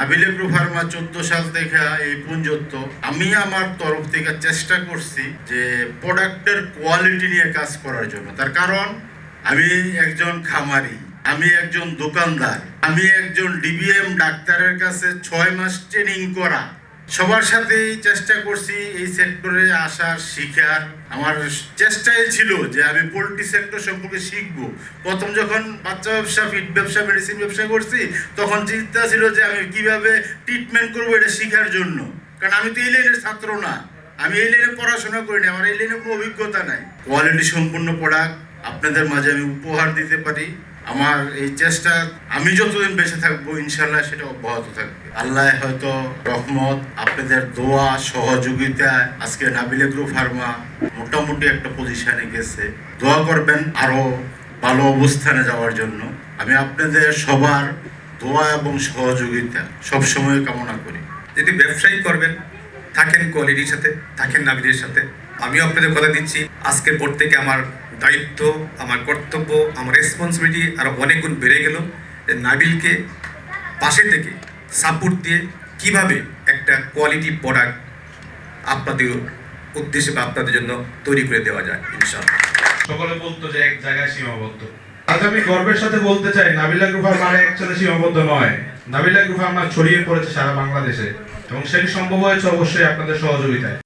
Nabil agro Pharma 14 সাল থেকে এই পর্যন্ত আমি আমার তরফ থেকে চেষ্টা করছি যে প্রোডাক্টের কোয়ালিটি নিয়ে কাজ করার জন্য। তার কারণ আমি একজন খামারি, আমি একজন দোকানদার, আমি একজন ডিবিএম ডাক্তারের কাছে 6 মাস ট্রেনিং করা। সবার সাথেই চেষ্টা করছি এই সেক্টরে আসার, শিখার। আমার চেষ্টাই ছিল যে আমি পোল্ট্রি সেক্টর সম্পর্কে শিখবো। প্রথম যখন বাচ্চা ব্যবসা, ফিড ব্যবসা, মেডিসিন ব্যবসা করছি, তখন চিন্তা ছিল যে আমি কিভাবে ট্রিটমেন্ট করবো এটা শিখার জন্য। কারণ আমি তো এই লাইনের ছাত্র না, আমি এই লাইনে পড়াশোনা করিনি, আমার এই লাইনে কোনো অভিজ্ঞতা নাই। কোয়ালিটি সম্পূর্ণ প্রোডাক্ট আপনাদের মাঝে আমি উপহার দিতে পারি। আমার এই চেষ্টা আমি যতদিন বেঁচে থাকবো ইনশাল্লাহ সেটা অব্যাহত থাকবে। আল্লাহ হয়তো রহমত, আপনাদের দোয়া, সহযোগিতায় আজকে নাবিল এগ্রো ফার্মা মোটামুটি একটা পজিশনে গেছে। দোয়া করবেন আরো ভালো অবস্থানে যাওয়ার জন্য। আমি আপনাদের সবার দোয়া এবং সহযোগিতা সবসময় কামনা করি। যদি ব্যবসায়ী করবেন, থাকেন কোয়ালিটির সাথে, থাকেন নাবিলের সাথে। আমিও আপনাদের কথা দিচ্ছি, আজকের পর থেকে আমার দায়িত্ব, আমার কর্তব্য, আমার রেসপন্সিবিলিটি আরও অনেক গুণ বেড়ে গেল। যে নাবিলকে পাশে থেকে সাপোর্ট দিয়ে কিভাবে একটা কোয়ালিটি প্রোডাক্ট আপনাদের উদ্দেশ্যে বা আপনাদের জন্য তৈরি করে দেওয়া যায় ইনশাআল্লাহ। সকলে বলতো যে এক জায়গায় সীমাবদ্ধ। আজ আমি গর্বের সাথে বলতে চাই নাবিল এগ্রো ফার্মা একচুয়ালি সীমাবদ্ধ নয়। নাবিল এগ্রো ফার্মা ছড়িয়ে পড়েছে সারা বাংলাদেশে এবং সেটি সম্ভব হয়েছে অবশ্যই আপনাদের সহযোগিতায়।